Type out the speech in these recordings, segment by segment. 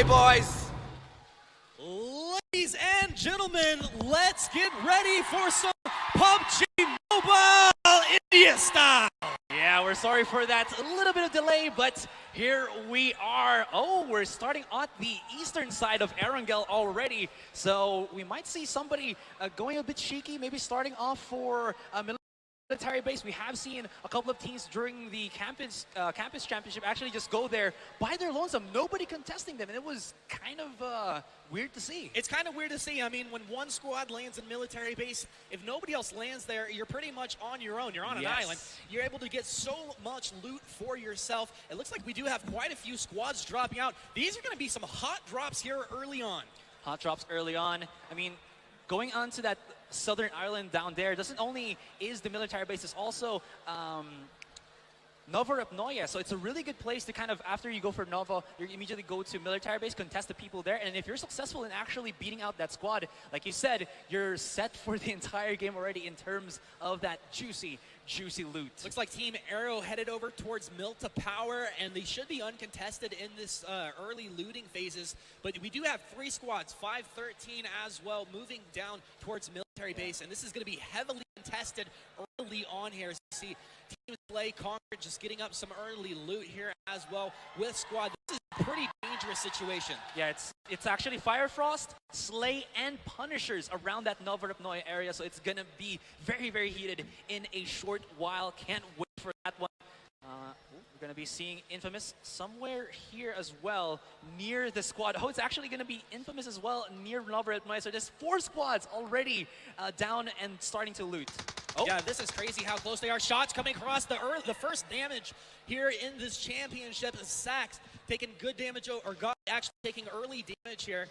way, boys. Ladies and gentlemen, let's get ready for some PUBG Mobile India style. Yeah, we're sorry for that little bit of delay, but here we are. Oh, we're starting on the eastern side of Erangel already, so we might see somebody going a bit cheeky, maybe starting off for military base. We have seen a couple of teams during the campus championship actually just go there by their lonesome, nobody contesting them, and it was kind of weird to see. It's kind of weird to see. I mean, when one squad lands in military base, if nobody else lands there, you're pretty much on your own. You're on an island. You're able to get so much loot for yourself. It looks like we do have quite a few squads dropping out. These are going to be some hot drops here early on. Hot drops early on. I mean, going on to that southern island down there doesn't only is the military base, it's also Novorupnoye, so it's a really good place to kind of, after you go for Novo, you immediately go to military base, contest the people there, and if you're successful in actually beating out that squad, like you said, you're set for the entire game already in terms of that juicy loot. Looks like Team Arrow headed over towards Milta Power, and they should be uncontested in this early looting phases, but we do have 3 squads, 5-13 as well, moving down towards military base, and this is going to be heavily contested early on here. So you see Team Slay Conquer just getting up some early loot here as well with squad. This is a pretty dangerous situation. Yeah, it's actually Firefrost, Slay, and Punishers around that Novorupnoye area, so it's gonna be very, very heated in a short while. Can't wait for that one. We're gonna be seeing Infamous somewhere here as well, near the squad. Oh, it's actually gonna be Infamous as well, near Novorupnoye, so there's 4 squads already down and starting to loot. Oh. Yeah, this is crazy how close they are. Shots coming across the first damage here in this championship. Sax taking good damage, or God actually taking early damage here.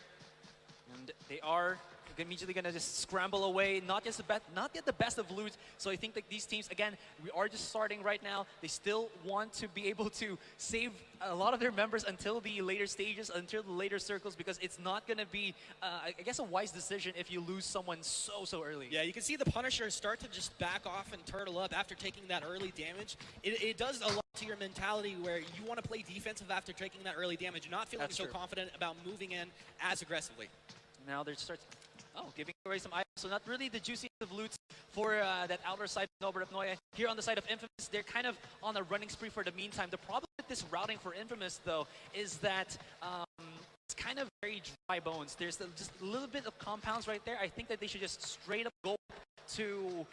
And they are immediately going to just scramble away, not get the best of loot. So I think that these teams, again, we are just starting right now. They still want to be able to save a lot of their members until the later stages, until the later circles, because it's not going to be, I guess, a wise decision if you lose someone so early. Yeah, you can see the Punishers start to just back off and turtle up after taking that early damage. It does a lot to your mentality where you want to play defensive after taking that early damage. You're not feeling so confident about moving in as aggressively. Now they're giving away some items, so not really the juiciest of loots for that outer side of Novorupnoye. Here on the side of Infamous, they're kind of on a running spree for the meantime. The problem with this routing for Infamous, though, is that it's kind of very dry bones. There's just a little bit of compounds right there. I think that they should just straight up go to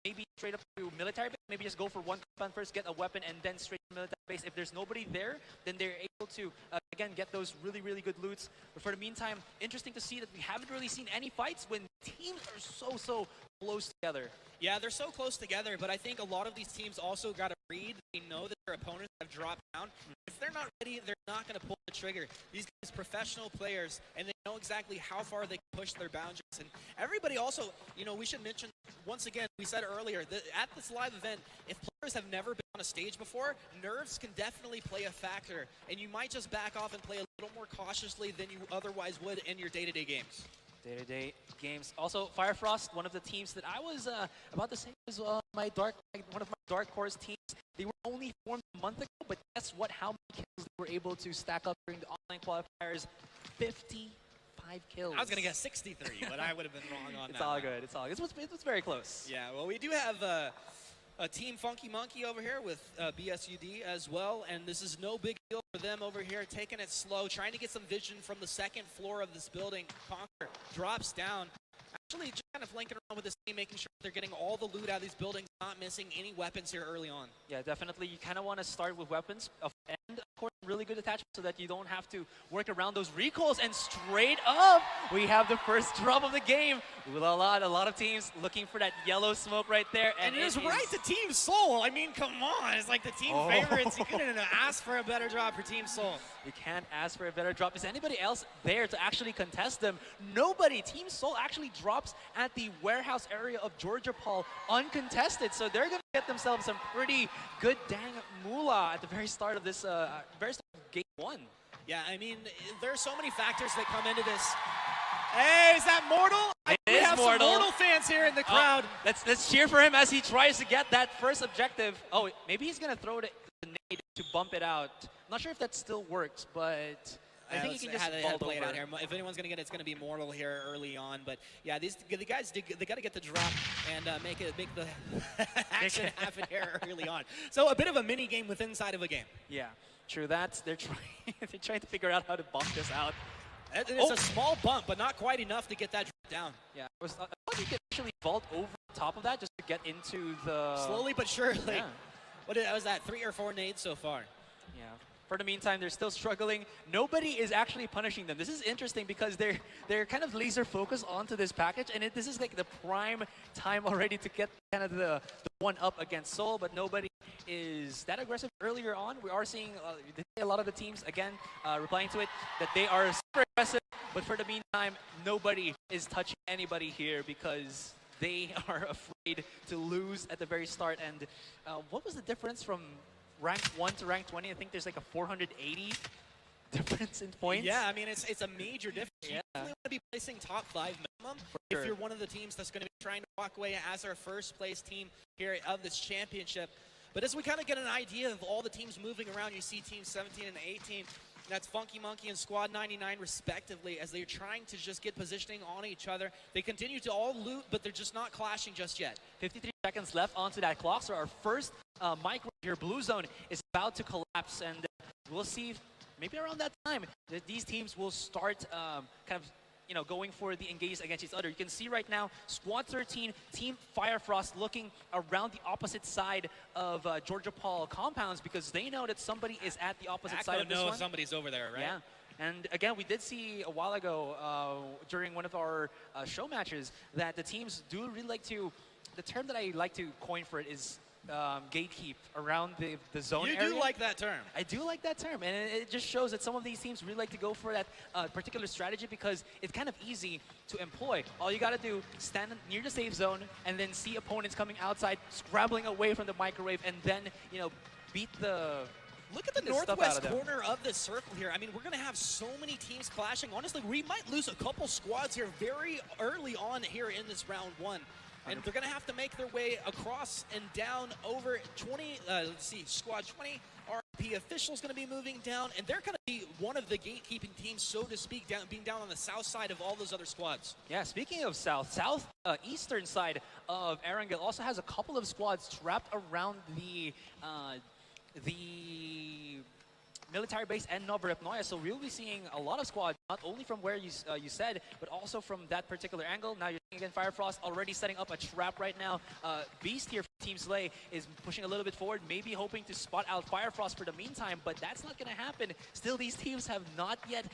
maybe straight up to military base, maybe just go for one compound first, get a weapon, and then straight to military base. If there's nobody there, then they're able to, again, get those really good loots. But for the meantime, interesting to see that we haven't really seen any fights when teams are so close together. Yeah, they're so close together, but I think a lot of these teams also got to read. They know that their opponents have dropped down. If they're not ready, they're not going to pull the trigger. These guys are professional players, and they know exactly how far they can push their boundaries. And everybody also, you know, we should mention, once again, we said earlier, that at this live event, if players have never been on a stage before, nerves can definitely play a factor, and you might just back off and play a little more cautiously than you otherwise would in your day-to-day games. Day-to-day games. Also, Firefrost, one of the teams that I was about to say was one of my dark horse teams. They were only formed a month ago, but guess what? How many kills they were able to stack up during the online qualifiers? 55 kills. I was gonna guess 63, but I would have been wrong on that. It's all good. It's all good. It was very close. Yeah. Well, we do have a Team Funky Monkey over here with BSUD as well, and this is no big deal for them over here, taking it slow, trying to get some vision from the second floor of this building. Conquer drops down, actually just kind of flanking around with this team, making sure they're getting all the loot out of these buildings, not missing any weapons here early on. Yeah, definitely. You kind of want to start with weapons and, of course, really good attachment so that you don't have to work around those recalls. And straight up, we have the first drop of the game. With a lot of teams looking for that yellow smoke right there. And it is right to Team Soul. I mean, come on. It's like the team favorites. You couldn't ask for a better drop for Team Soul. You can't ask for a better drop. Is anybody else there to actually contest them? Nobody. Team Soul actually drops at the warehouse area of Georgia Paul uncontested. So they're going to get themselves some pretty good dang moolah at the very start of this, very start of game 1. Yeah, I mean, there's so many factors that come into this. Hey, is that Mortal? We have some Mortal fans here in the crowd. Let's cheer for him as he tries to get that first objective. Oh, maybe he's going to throw the nade to bump it out. Not sure if that still works, but I think he can just had vault play it over. out here. If anyone's going to get it, it's going to be Mortal here early on. But yeah, the guys, they got to get the drop and make the action happen here early on. So a bit of a mini game within inside of a game. Yeah, true that. They're trying to figure out how to bump this out. It's a small bump, but not quite enough to get that drop down. Yeah, I thought you could actually vault over top of that just to get into the... Slowly but surely. Yeah. What was that, 3 or 4 nades so far? Yeah. For the meantime, they're still struggling. Nobody is actually punishing them. This is interesting because they're kind of laser focused onto this package, and this is like the prime time already to get kind of the one up against Seoul, but nobody is that aggressive earlier on. We are seeing a lot of the teams, again, replying to it, that they are super aggressive, but for the meantime, nobody is touching anybody here because they are afraid to lose at the very start. And what was the difference from rank 1 to rank 20? I think there's like a 480 difference in points. Yeah, I mean, it's a major difference. Yeah. You definitely want to be placing top 5 minimum if you're one of the teams that's going to be trying to walk away as our first place team here of this championship. But as we kind of get an idea of all the teams moving around, you see teams 17 and 18. That's Funky Monkey and Squad 99 respectively, as they're trying to just get positioning on each other. They continue to all loot, but they're just not clashing just yet. 53 seconds left onto that clock, so our first micro here, Blue Zone, is about to collapse, and we'll see if maybe around that time that these teams will start kind of going for the engage against each other. You can see right now, Squad 13, Team Firefrost looking around the opposite side of Georgia Paul compounds because they know that somebody is at the opposite side of this one. Somebody's over there, right? Yeah. And again, we did see a while ago during one of our show matches that the teams do really like to, the term that I like to coin for it is gatekeep around the zone area. You do like that term. I do like that term, and it just shows that some of these teams really like to go for that particular strategy because it's kind of easy to employ. All you got to do, stand near the safe zone and then see opponents coming outside, scrabbling away from the microwave, and then, beat the... Look at the northwest corner of the circle here. I mean, we're going to have so many teams clashing. Honestly, we might lose a couple squads here very early on here in this round 1. And they're going to have to make their way across and down over 20, let's see, Squad 20. RP official's going to be moving down, and they're going to be one of the gatekeeping teams, so to speak, being down on the south side of all those other squads. Yeah, speaking of eastern side of Erangel also has a couple of squads trapped around the military base and Novorepnoye, so we'll be seeing a lot of squads, not only from where you said, but also from that particular angle. Now you're seeing again Firefrost already setting up a trap right now. Beast here from Team Slay is pushing a little bit forward, maybe hoping to spot out Firefrost for the meantime, but that's not going to happen. Still, these teams have not yet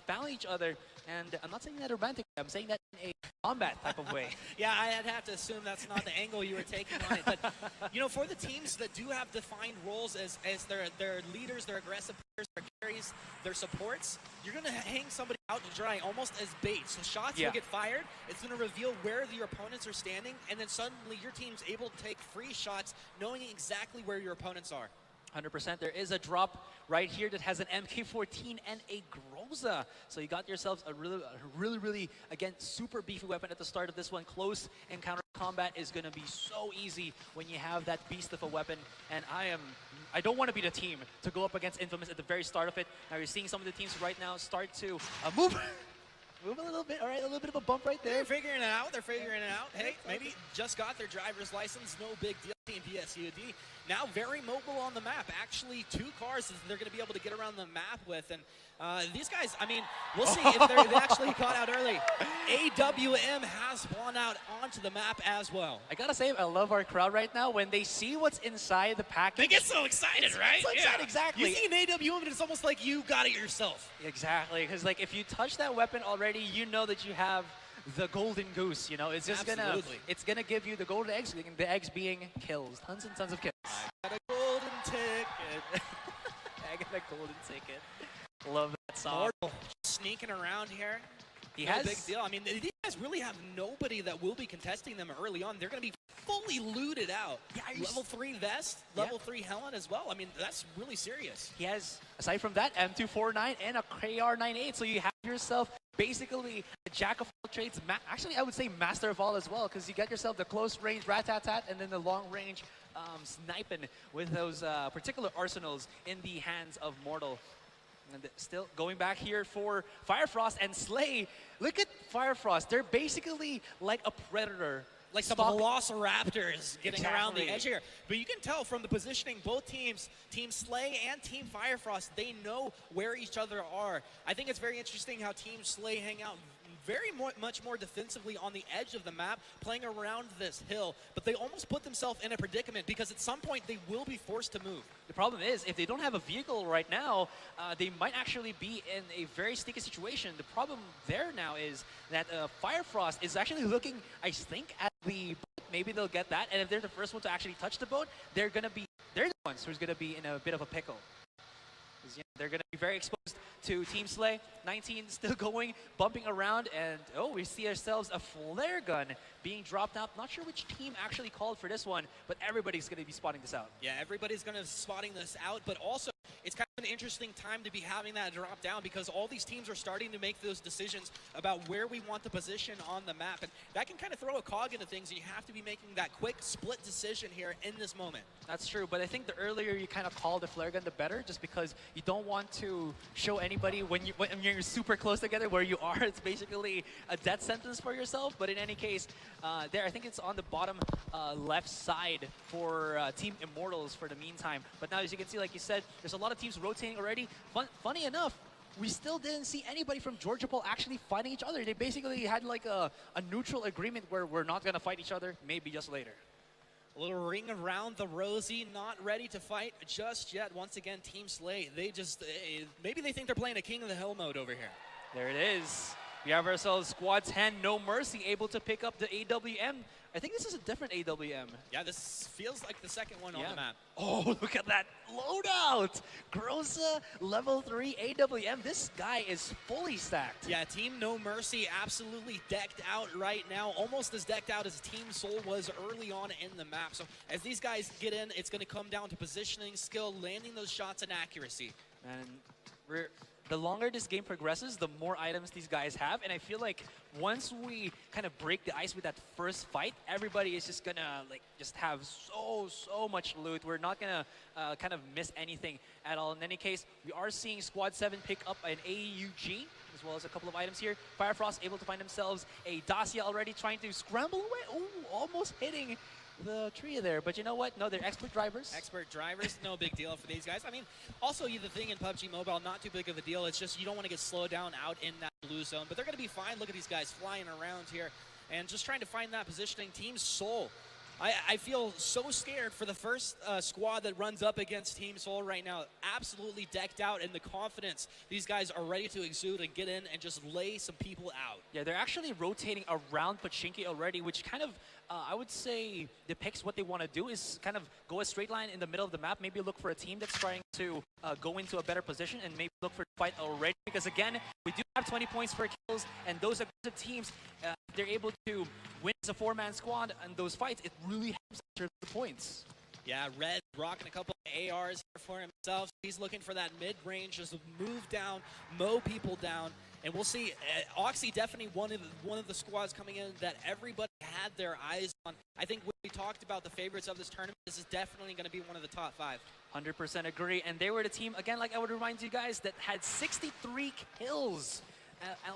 found each other, and I'm not saying that romantic, I'm saying that in a combat type of way. Yeah, I'd have to assume that's not the angle you were taking on it, but for the teams that do have defined roles as their leaders, their aggressive players, their carries, their supports, you're going to hang somebody out to dry almost as bait. So shots will get fired, it's going to reveal where your opponents are standing, and then suddenly your team's able to take free shots knowing exactly where your opponents are. 100%. There is a drop right here that has an MK14 and a Groza. So you got yourselves a really, again, super beefy weapon at the start of this one. Close encounter combat is going to be so easy when you have that beast of a weapon. And I don't want to be the team to go up against Infamous at the very start of it. Now you're seeing some of the teams right now start to move. Move a little bit, all right, a little bit of a bump right there. They're figuring it out, Hey, maybe just got their driver's license, no big deal. Team PSUD now very mobile on the map. Actually, 2 cars they're going to be able to get around the map with. And these guys, I mean, we'll see if they actually caught out early. AWM has spawned out onto the map as well. I got to say, I love our crowd right now. When they see what's inside the package. They get so excited, right? So excited, exactly. You see an AWM and it's almost like you got it yourself. Exactly, because like if you touch that weapon already, you know that you have the golden goose, it's just gonna give you the golden eggs, the eggs being kills, tons and tons of kills. I got a golden ticket. I got a golden ticket. Love that song. Mortal sneaking around here. No big deal. I mean, these guys really have nobody that will be contesting them early on. They're going to be fully looted out. Yeah, level 3 vest, level 3 helmet as well. I mean, that's really serious. He has, aside from that, M249 and a KR98. So you have yourself basically a jack of all trades. Actually, I would say master of all as well, because you get yourself the close range rat-tat-tat and then the long range sniping with those particular arsenals in the hands of Mortal. And still going back here for Firefrost and Slay. Look at Firefrost. They're basically like a predator. Like some velociraptors getting around the edge here. But you can tell from the positioning, both teams, Team Slay and Team Firefrost, they know where each other are. I think it's very interesting how Team Slay hang out very much more defensively on the edge of the map, playing around this hill, but they almost put themselves in a predicament because at some point they will be forced to move. The problem is, if they don't have a vehicle right now, they might actually be in a very sticky situation. The problem there now is that Firefrost is actually looking, I think, at the boat. Maybe they'll get that, and if they're the first one to actually touch the boat, they're the ones who's gonna be in a bit of a pickle. Yeah, they're going to be very exposed to Team Slay. 19 still going, bumping around, and oh, we see ourselves a flare gun being dropped out. Not sure which team actually called for this one, but everybody's going to be spotting this out. Yeah, everybody's going to be spotting this out, but also it's kind of an interesting time to be having that drop down because all these teams are starting to make those decisions about where we want the position on the map, and that can kind of throw a cog into things, and you have to be making that quick split decision here in this moment. That's true, but I think the earlier you kind of call the flare gun, the better, just because you don't want to show anybody when you're super close together where you are. It's basically a death sentence for yourself, but in any case, there, I think it's on the bottom left side for Team Immortals for the meantime. But now, as you can see, like you said, there's a lot of teams rotating already. Funny enough, we still didn't see anybody from Georgia Pool actually fighting each other. They basically had like a neutral agreement where we're not going to fight each other, maybe just later. A little ring around the rosy, not ready to fight just yet. Once again, Team Slay, they just, maybe they think they're playing a King of the Hill mode over here. There it is. We have ourselves Squad 10, No Mercy, able to pick up the AWM. I think this is a different AWM. Yeah, this feels like the second one on the map. Oh, look at that loadout! Groza, level 3 AWM. This guy is fully stacked. Yeah, Team No Mercy absolutely decked out right now, almost as decked out as Team Soul was early on in the map. So as these guys get in, it's going to come down to positioning, skill, landing those shots, and accuracy. And the longer this game progresses, the more items these guys have. And I feel like once we kind of break the ice with that first fight, everybody is just gonna just have so much loot. We're not gonna kind of miss anything at all. In any case, we are seeing Squad 7 pick up an AUG as well as a couple of items here. Firefrost able to find themselves a Dacia already, trying to scramble away. Ooh, almost hitting the tree there, but you know what? No, they're expert drivers. Expert drivers, no big deal for these guys. I mean, also the thing in Pubg Mobile, not too big of a deal. It's just you don't want to get slowed down out in that blue zone, but they're going to be fine. Look at these guys flying around here and just trying to find that positioning. Team Soul, I feel so scared for the first squad that runs up against Team Soul right now. Absolutely decked out, and the confidence these guys are ready to exude and get in and just lay some people out. Yeah, they're actually rotating around Pachinki already, which kind of, I would say, depicts what they want to do is kind of go a straight line in the middle of the map, maybe look for a team that's trying to go into a better position, and maybe look for a fight already. Because again, we do have 20 points for kills, and those aggressive teams, if they're able to win as a 4-man squad and those fights, it really helps in terms of the points. Yeah, Red rocking a couple of ARs here for himself. He's looking for that mid-range, just move down, mow people down. And we'll see, Oxy definitely one of the squads coming in that everybody had their eyes on. I think when we talked about the favorites of this tournament, this is definitely going to be one of the top 5. 100% agree. And they were the team, again, like I would remind you guys, that had 63 kills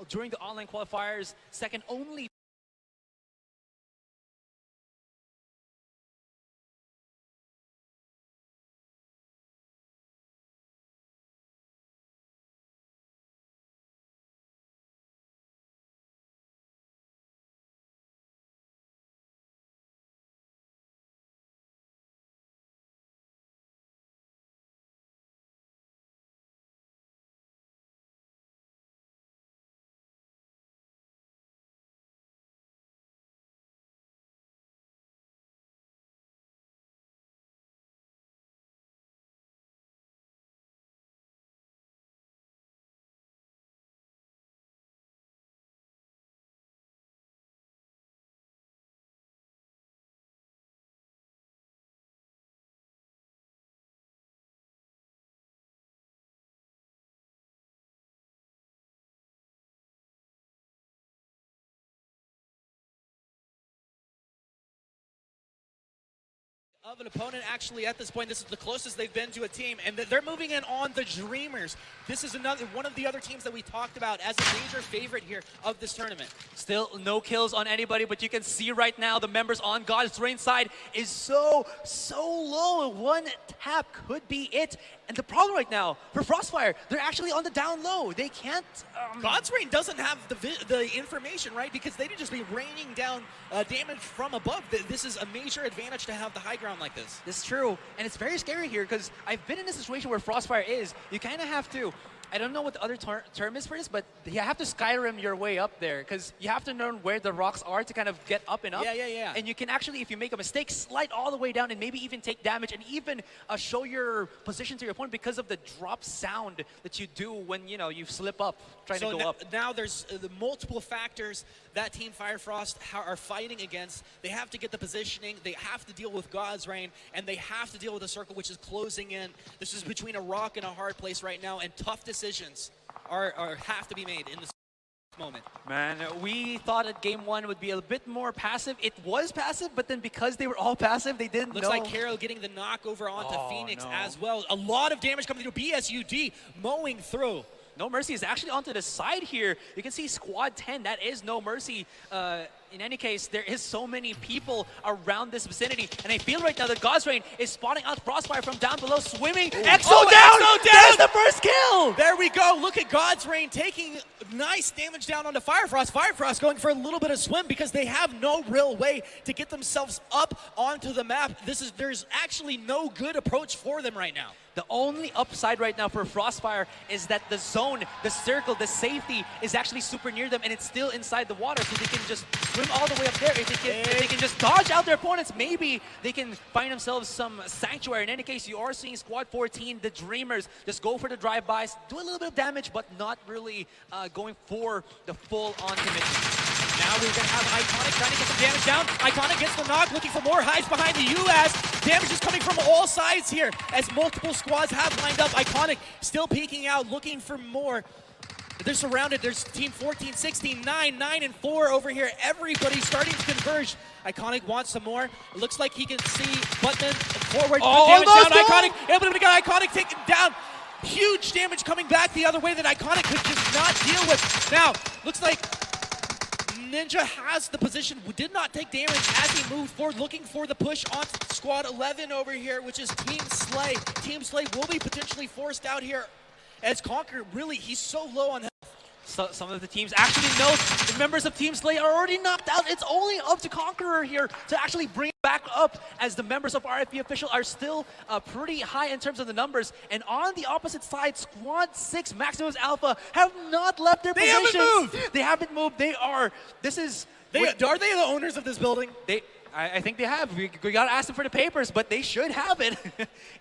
during the online qualifiers, second only of an opponent actually at this point. This is the closest they've been to a team, and they're moving in on the Dreamers. This is one of the other teams that we talked about as a major favorite here of this tournament. Still no kills on anybody, but you can see right now the members on God's Reign side is so low. One tap could be it. And the problem right now for Frostfire, they're actually on the down low. They can't... God's Reign doesn't have the information, right? Because they'd just be raining down damage from above. This is a major advantage to have the high ground like this. This is true, and it's very scary here because I've been in a situation where Frostfire is, you kind of have to, I don't know what the other term is for this, but you have to Skyrim your way up there because you have to learn where the rocks are to kind of get up and up. Yeah. And you can actually, if you make a mistake, slide all the way down and maybe even take damage and even show your position to your opponent because of the drop sound that you do when, you know, you slip up trying to go up. Now there's the multiple factors that Team Firefrost are fighting against. They have to get the positioning, they have to deal with God's Reign, and they have to deal with the circle, which is closing in. This is between a rock and a hard place right now, and tough decisions have to be made in this moment. Man, we thought that game one would be a bit more passive. It was passive, but then because they were all passive, they didn't Looks like Carol getting the knock over onto Phoenix as well. A lot of damage coming through. BSUD mowing through. No Mercy is actually onto the side here. You can see Squad 10. That is No Mercy. In any case, there is so many people around this vicinity. And I feel right now that God's Reign is spotting out Frostfire from down below, swimming. EXO down! There's the first kill! There we go. Look at God's Reign taking nice damage down onto Firefrost. Firefrost going for a little bit of swim because they have no real way to get themselves up onto the map. There's actually no good approach for them right now. The only upside right now for Frostfire is that the zone, the circle, the safety is actually super near them and it's still inside the water, so they can just swim all the way up there. If they can just dodge out their opponents, maybe they can find themselves some sanctuary. In any case, you are seeing Squad 14, the Dreamers, just go for the drive-bys, do a little bit of damage, but not really going for the full-on commitment. Now we're going to have Iconic trying to get some damage down. Iconic gets the knock, looking for more hides behind the UAS. Damage is coming from all sides here as multiple squads have lined up. Iconic still peeking out, looking for more. They're surrounded. There's team 14, 16, 9, 9, and 4 over here. Everybody's starting to converge. Iconic wants some more. It looks like he can see Button forward. Damage down. Iconic able to get Iconic taken down. Huge damage coming back the other way that Iconic could just not deal with. Now, looks like Ninja has the position, did not take damage as he moved forward, looking for the push on Squad 11 over here, which is Team Slay. Team Slay will be potentially forced out here as Conquer, really, he's so low on health. So some of the teams actually know the members of Team Slay are already knocked out. It's only up to Conqueror here to actually bring it back up as the members of RFP Official are still pretty high in terms of the numbers. And on the opposite side, Squad 6, Maximus Alpha, have not left their positions. They haven't moved! They haven't moved. They are, Are they the owners of this building? I think they have. We got to ask them for the papers, but they should have it.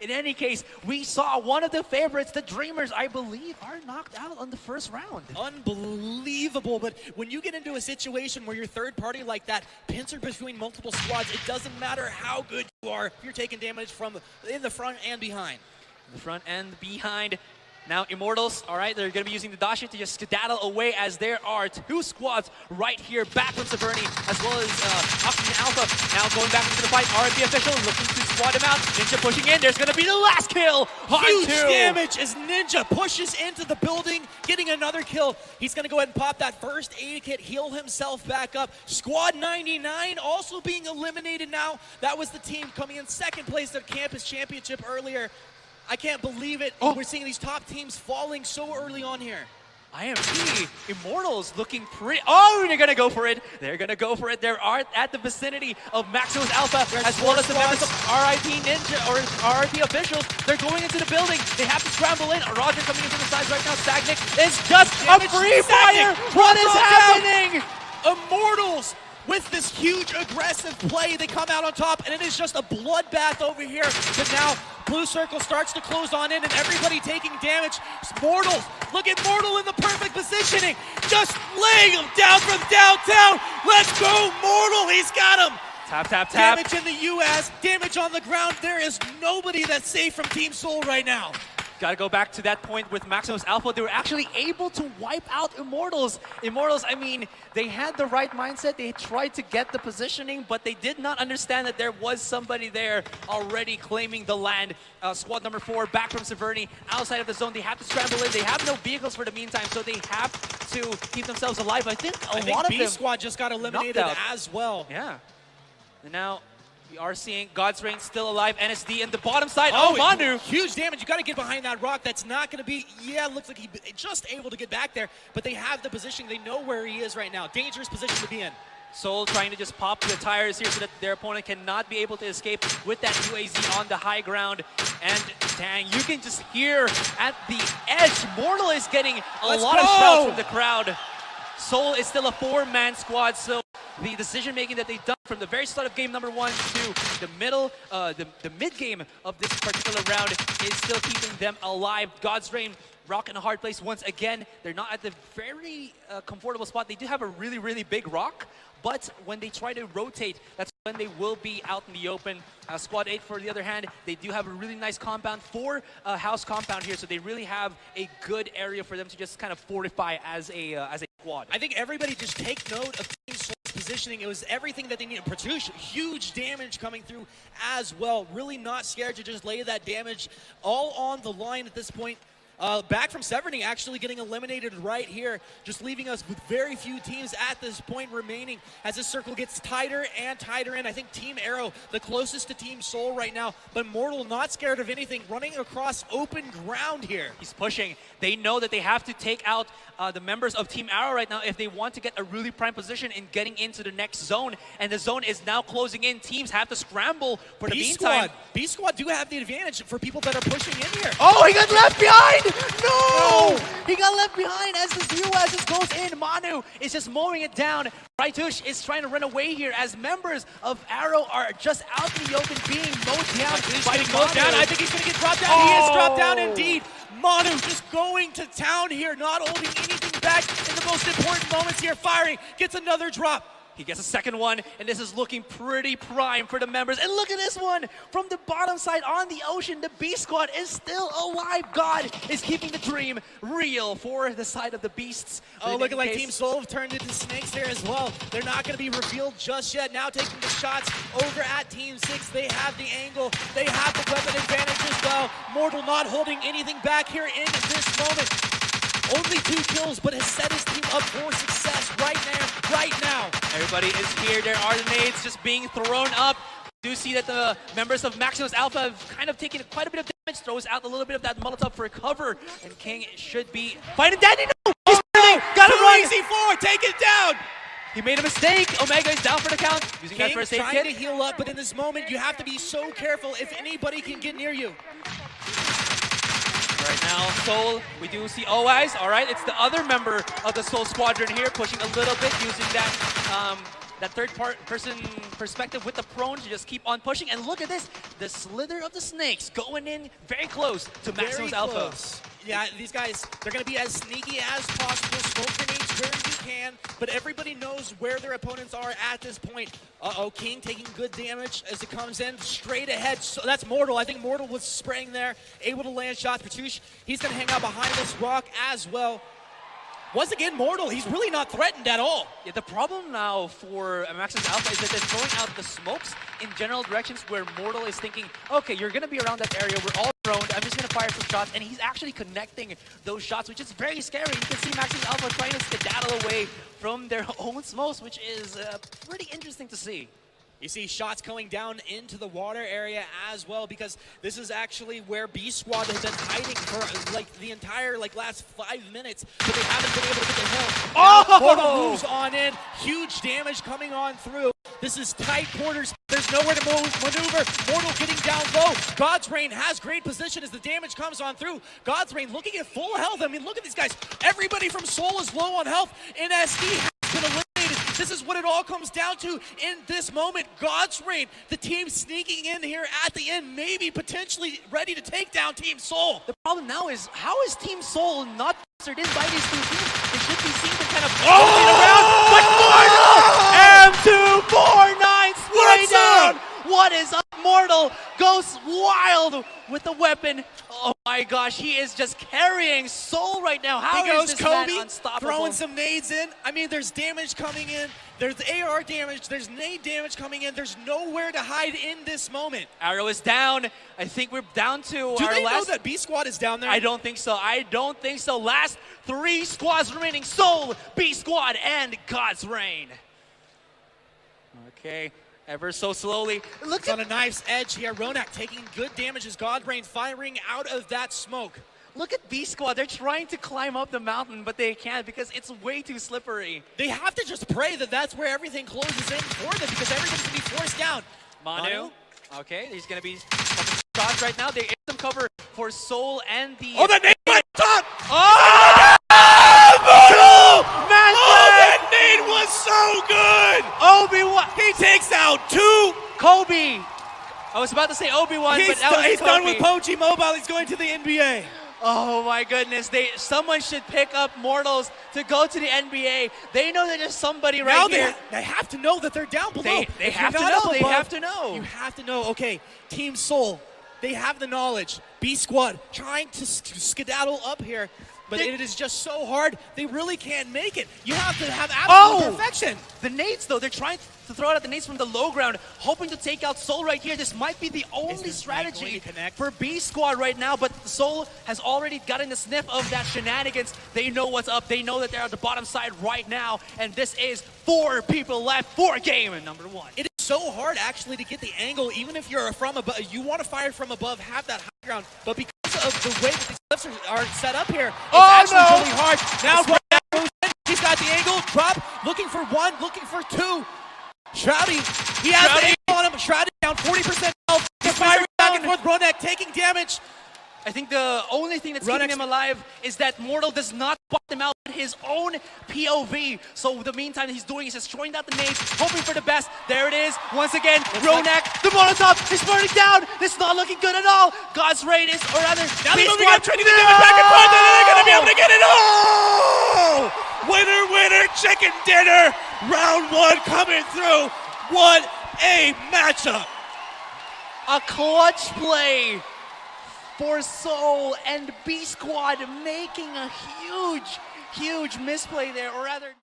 In any case, we saw one of the favorites, the Dreamers, I believe, are knocked out on the first round. Unbelievable, but when you get into a situation where you're third party like that, pincer between multiple squads, it doesn't matter how good you are if you're taking damage from in the front and behind. The front and behind. Now, Immortals, all right, they're going to be using the Dashi to just skedaddle away as there are two squads right here back from Saverni, as well as Oxygen Alpha. Now going back into the fight, RFP Official looking to squad him out. Ninja pushing in. There's going to be the last kill. Huge damage as Ninja pushes into the building, getting another kill. He's going to go ahead and pop that first aid kit, heal himself back up. Squad 99 also being eliminated now. That was the team coming in second place at Campus Championship earlier. I can't believe it. We're seeing these top teams falling so early on here. IMT, Immortals looking pretty. Oh, they're going to go for it. They're going to go for it. They're at the vicinity of Maximus Alpha, as well as the members of RIP Ninja or RIP officials. They're going into the building. They have to scramble in. Roger coming in from the sides right now. Stagnic is just a free fire. What is happening? Immortals with this huge aggressive play, they come out on top, and it is just a bloodbath over here. But now Blue Circle starts to close on in, and everybody taking damage. Mortals, look at Mortal in the perfect positioning, just laying him down from downtown. Let's go, Mortal, he's got him. Tap, tap, tap. Damage in the US, damage on the ground. There is nobody that's safe from Team Soul right now. Gotta go back to that point with Maximus Alpha. They were actually able to wipe out Immortals. Immortals, I mean, they had the right mindset. They tried to get the positioning, but they did not understand that there was somebody there already claiming the land. Squad number 4 back from Severny outside of the zone. They have to scramble in. They have no vehicles for the meantime, so they have to keep themselves alive. I think a lot of B them Squad just got eliminated as well. Yeah. And now we are seeing God's Reign still alive. NSD in the bottom side. Oh, Manu! Huge damage. You got to get behind that rock. That's not going to be. Yeah, looks like he just able to get back there, but they have the position. They know where he is right now. Dangerous position to be in. Soul trying to just pop the tires here so that their opponent cannot be able to escape with that UAZ on the high ground. And dang, you can just hear at the edge, Mortal is getting a lot of shouts from the crowd. Soul is still a 4-man squad, so the decision-making that they've done from the very start of game number 1 to the middle, the mid-game of this particular round is still keeping them alive. God's Reign rock in a hard place once again. They're not at the very comfortable spot. They do have a really, really big rock, but when they try to rotate, that's when they will be out in the open. Squad 8, for the other hand, they do have a really nice compound for a house compound here, so they really have a good area for them to just kind of fortify as a squad. I think everybody just take note of Team Soul's positioning. It was everything that they needed. Produce huge damage coming through as well. Really not scared to just lay that damage all on the line at this point. Back from Severny actually getting eliminated right here, just leaving us with very few teams at this point remaining as this circle gets tighter and tighter in. I think Team Arrow, the closest to Team Soul right now, but Mortal not scared of anything, running across open ground here. He's pushing. They know that they have to take out the members of Team Arrow right now if they want to get a really prime position in getting into the next zone, and the zone is now closing in. Teams have to scramble for the meantime. B Squad do have the advantage for people that are pushing in here. Oh, he got left behind! No! He got left behind as the UAS just goes in. Manu is just mowing it down. Raitush is trying to run away here as members of Arrow are just out in the open being mowed down by Manu. I think he's going to get dropped down. He is dropped down indeed. Manu just going to town here, not holding anything back in the most important moments here. Firing, gets another drop. He gets a second one, and this is looking pretty prime for the members. And look at this one! From the bottom side on the ocean, the B Squad is still alive. God is keeping the dream real for the side of the Beasts. Oh, looking like Team Soul have turned into snakes there as well. They're not going to be revealed just yet. Now taking the shots over at Team 6. They have the angle. They have the weapon advantage as well. Mortal not holding anything back here in this moment. Only 2 kills, but has set his team up for success right now. Everybody is here. There are the nades just being thrown up. You do see that the members of Maximus Alpha have kind of taken quite a bit of damage. Throws out a little bit of that Molotov for cover. And King should be fighting Danny. No! He's turning! Gotta run! Easy forward, take it down! He made a mistake. Omega is down for the count. Using King that first aid trying kit. to heal up, but in this moment, you have to be so careful if anybody can get near you. Right now, Soul, we do see OIs. All right, it's the other member of the Soul Squadron here, pushing a little bit, using that third-person perspective with the prone to just keep on pushing. And look at this, the slither of the snakes going in very close to Maximus Alpha. Yeah, these guys, they're going to be as sneaky as possible, smoke grenades where you can, but everybody knows where their opponents are at this point. Uh-oh, King taking good damage as it comes in straight ahead. So that's Mortal. I think Mortal was spraying there, able to land shots. Patush, he's going to hang out behind this rock as well. Once again, Mortal, he's really not threatened at all. Yeah, the problem now for Maximus Alpha is that they're throwing out the smokes in general directions where Mortal is thinking, okay, you're going to be around that area. We're all thrown. I'm just going to fire some shots. And he's actually connecting those shots, which is very scary. You can see Maximus Alpha trying to skedaddle away from their own smokes, which is pretty interesting to see. You see shots going down into the water area as well, because this is actually where B Squad has been hiding for like the entire last 5 minutes, but they haven't been able to get the hill. Oh! Mortal moves on in, huge damage coming on through. This is tight quarters. There's nowhere to maneuver. Mortal getting down low. God's Reign has great position as the damage comes on through. God's Reign looking at full health. I mean, look at these guys. Everybody from Soul is low on health. NSD has been eliminated. This is what it all comes down to in this moment. God's Reign, the team sneaking in here at the end, maybe potentially ready to take down Team Soul. The problem now is, how is Team Soul not pressured in by these 2 teams? They should be seen to kind of around, but Mortal! M249 spray down! What is up? Mortal goes wild with the weapon. Oh my gosh, he is just carrying Soul right now. How He is goes this Kobe, man unstoppable? throwing some nades in. I mean, there's damage coming in. There's AR damage. There's nade damage coming in. There's nowhere to hide in this moment. Arrow is down. I think we're down to Do our they last... know that B Squad is down there? I don't think so. I don't think so. Last 3 squads remaining. Soul, B Squad, and God's Reign. Okay, ever so slowly. Look It's at on a knife's edge here. Ronak taking good damage as Godbrain firing out of that smoke. Look at B Squad. They're trying to climb up the mountain, but they can't because it's way too slippery. They have to just pray that that's where everything closes in for them because everything's going to be forced down. Manu. Okay, there's going to be shots right now. There is some cover for Soul and the... Oh, that nade on top! Oh! That nade was so good! Obi-Wan! He takes out 2. Kobe! I was about to say Obi-Wan, but that was He's Kobe. done with Pubg Mobile. He's going to the NBA. Oh my goodness, someone should pick up Mortals to go to the NBA. They know that there's somebody right Now here. they have to know that they're down below. They If have you're to not up know. They above, have to know. You have to know. Okay, Team Soul, they have the knowledge. B Squad trying to skedaddle up here, but it is just so hard. They really can't make it. You have to have absolute perfection. The nades, though, they're trying to throw out the nades from the low ground, hoping to take out Soul right here. This might be the only this strategy going to connect? for B Squad right now, but Soul has already gotten a sniff of that shenanigans. They know what's up. They know that they're at the bottom side right now, and this is 4 people left for game number 1. It is so hard actually to get the angle, even if you're from above. You want to fire from above, have that high ground, but because of the way that these clips are set up here, it's actually really hard. Now Ronak goes in. He's got the angle, drop, looking for 1, looking for 2. Shroudy, he has the angle on him. Shroudy down 40% health. He's firing back and forth. Ronak taking damage. I think the only thing that's keeping him alive is that Mortal does not spot him out with his own POV. So the meantime he's doing is just throwing out the nades, hoping for the best. There it is. Once again, Ronak, the Molotov is burning down. This is not looking good at all. God's Reign is, or rather, Now they're moving up, trading the damage back and forth, and they're going to be able to get it all! Winner, winner, chicken dinner. Round 1 coming through. What a matchup. A clutch play for Soul and B Squad making a huge misplay there, or rather...